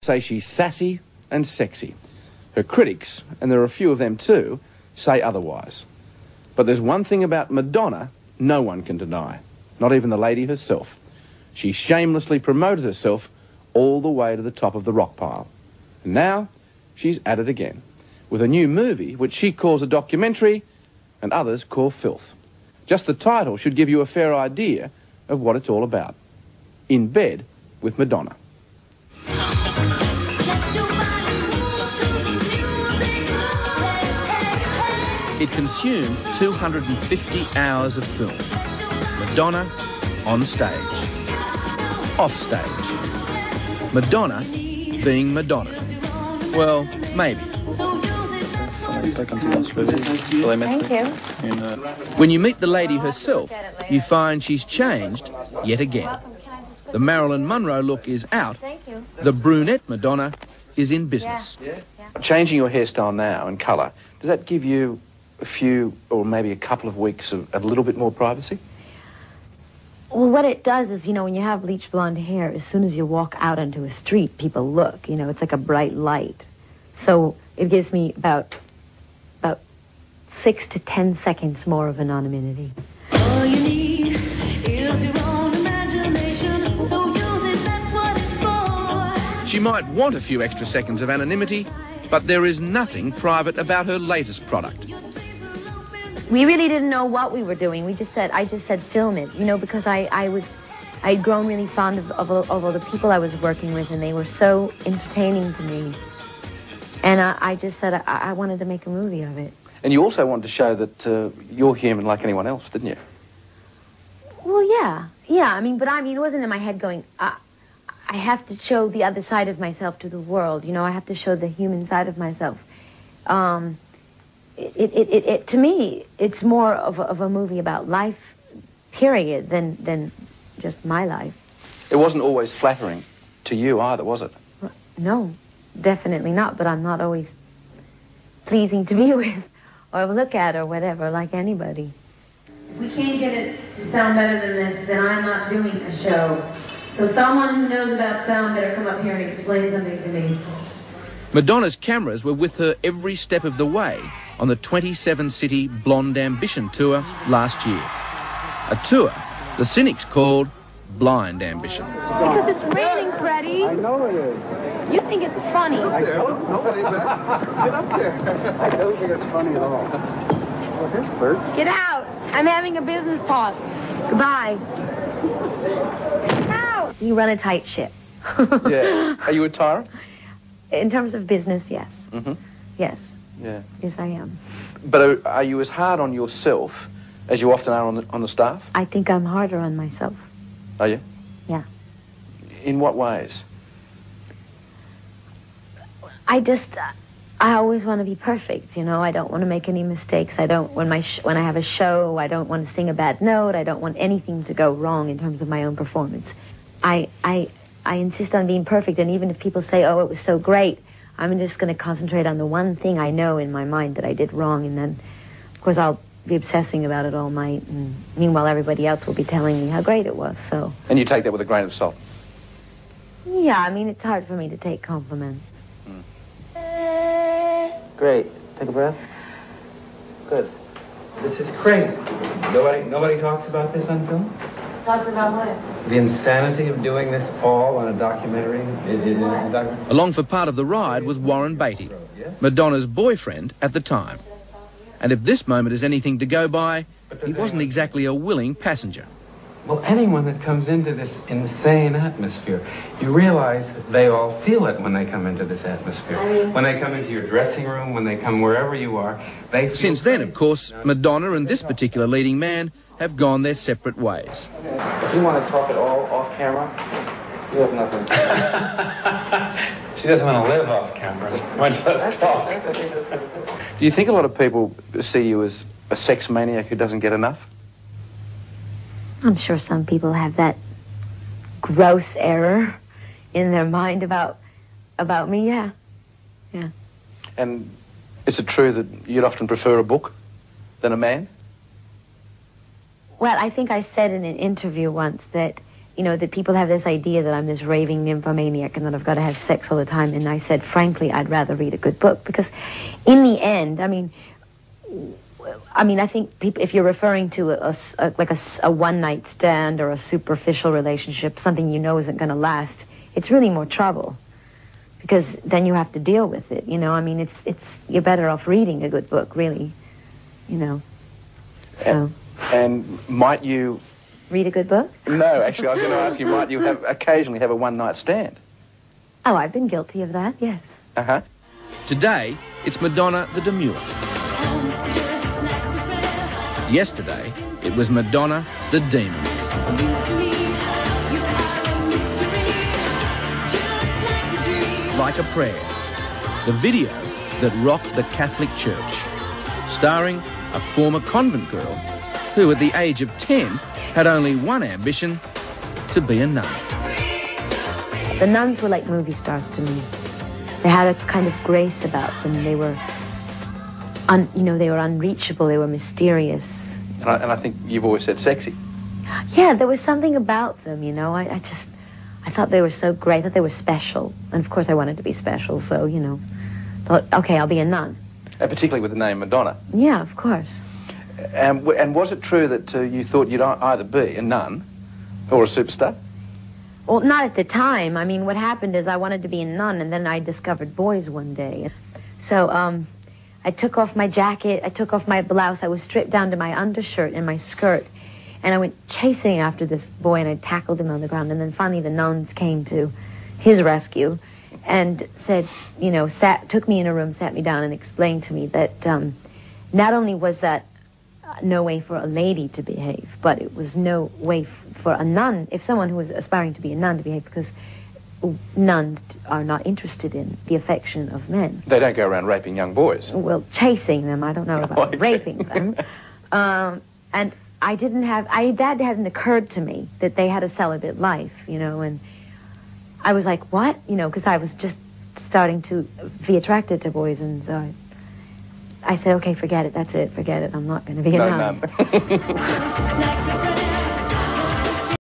say she's sassy and sexy. Her critics, and there are a few of them too, say otherwise. But there's one thing about Madonna no one can deny, not even the lady herself. She shamelessly promoted herself all the way to the top of the rock pile. And now she's at it again, with a new movie which she calls a documentary and others call filth. Just the title should give you a fair idea of what it's all about. In Bed with Madonna. It consumed 250 hours of film. Madonna on stage. Off stage. Madonna being Madonna. Well, maybe. Thank you. When you meet the lady herself, you find she's changed yet again. The Marilyn Monroe look is out. The brunette Madonna is in business. Yeah. Changing your hairstyle now and colour, does that give you a few or maybe a couple of weeks of a little bit more privacy? Well, what it does is, you know, when you have bleached blonde hair, as soon as you walk out onto a street, people look, you know, it's like a bright light. So it gives me about 6 to 10 seconds more of anonymity. All you need is your own imagination, so use it, that's what it's for. She might want a few extra seconds of anonymity, but there is nothing private about her latest product. We really didn't know what we were doing. I just said film it, you know, because I'd grown really fond of all the people I was working with, and they were so entertaining to me. And I just said I wanted to make a movie of it. And you also wanted to show that you're human like anyone else, didn't you? Well, yeah. I mean, it wasn't in my head going, I have to show the other side of myself to the world. You know, I have to show the human side of myself. To me, it's more of a movie about life, period, than just my life. It wasn't always flattering to you either, was it? No, definitely not, but I'm not always pleasing to be with or look at or whatever, like anybody. If we can't get it to sound better than this, then I'm not doing a show. So someone who knows about sound better come up here and explain something to me. Madonna's cameras were with her every step of the way on the 27-city Blonde Ambition tour last year. A tour the cynics called Blind Ambition. Because it's raining, Freddie. I know it is. You think it's funny. Get up there. I don't think it's funny at all. Well, here's Bert. Get out. I'm having a business talk. Goodbye. Out. You run a tight ship. Yeah. Are you a tyrant? In terms of business, yes. Mm-hmm. Yes. Yeah. Yes, I am. But are you as hard on yourself as you often are on the staff? I think I'm harder on myself. Are you? Yeah. In what ways? I always want to be perfect, you know. I don't want to make any mistakes. I don't, when I have a show, I don't want to sing a bad note. I don't want anything to go wrong in terms of my own performance. I insist on being perfect, and even if people say, oh, it was so great, I'm just going to concentrate on the one thing I know in my mind that I did wrong, and then, of course, I'll be obsessing about it all night, and meanwhile, everybody else will be telling me how great it was, so. And you take that with a grain of salt? Yeah, I mean, it's hard for me to take compliments. Great. Take a breath. Good. This is crazy. Nobody talks about this on film? Talks about what? The insanity of doing this all on a documentary? Along for part of the ride was Warren Beatty, Madonna's boyfriend at the time. And if this moment is anything to go by, he wasn't exactly a willing passenger. Well, anyone that comes into this insane atmosphere, you realize that they all feel it when they come into this atmosphere. When they come into your dressing room, when they come wherever you are, they feel Since then, of course, Madonna and this particular leading man have gone their separate ways. If you want to talk at all off camera, you have nothing. She doesn't want to live off camera, much less talk. Do you think a lot of people see you as a sex maniac who doesn't get enough? I'm sure some people have that gross error in their mind about me, yeah. Yeah. And is it true that you'd often prefer a book than a man? Well, I think I said in an interview once that you know, that people have this idea that I'm this raving nymphomaniac and that I've got to have sex all the time. And I said, frankly, I'd rather read a good book, because in the end, I mean, I think people, if you're referring to a one-night stand or a superficial relationship, something you know isn't going to last, it's really more trouble, because then you have to deal with it, you know. I mean, you're better off reading a good book, really, you know. So. And might you... Read a good book? No, actually, I was going to ask you, might you occasionally have a one-night stand? Oh, I've been guilty of that, yes. Uh-huh. Today, it's Madonna the Demure. Yesterday, it was Madonna the Demon. Like a Prayer, the video that rocked the Catholic Church, starring a former convent girl who, at the age of 10, had only one ambition: to be a nun. The nuns were like movie stars to me. They had a kind of grace about them. They were, they were unreachable. They were mysterious. And I think you've always said sexy. Yeah, there was something about them, you know. I thought they were so great. I thought they were special. And of course I wanted to be special, so, you know, thought, okay, I'll be a nun. And particularly with the name Madonna. Yeah, of course. And was it true that you thought you'd either be a nun or a superstar? Well, not at the time. I mean, what happened is I wanted to be a nun, and then I discovered boys one day. So I took off my jacket, I took off my blouse, I was stripped down to my undershirt and my skirt, and I went chasing after this boy, and I tackled him on the ground. And then finally the nuns came to his rescue and said, you know, took me in a room, sat me down, and explained to me that not only was that no way for a lady to behave, but it was no way for a nun, if someone who was aspiring to be a nun, to behave, because nuns are not interested in the affection of men. They don't go around raping young boys. Well, chasing them. I don't know about raping them. And that hadn't occurred to me, that they had a celibate life, you know, and I was like, what? You know, because I was just starting to be attracted to boys, and so I said, okay, forget it, that's it, forget it, I'm not going to be a nun. No, none.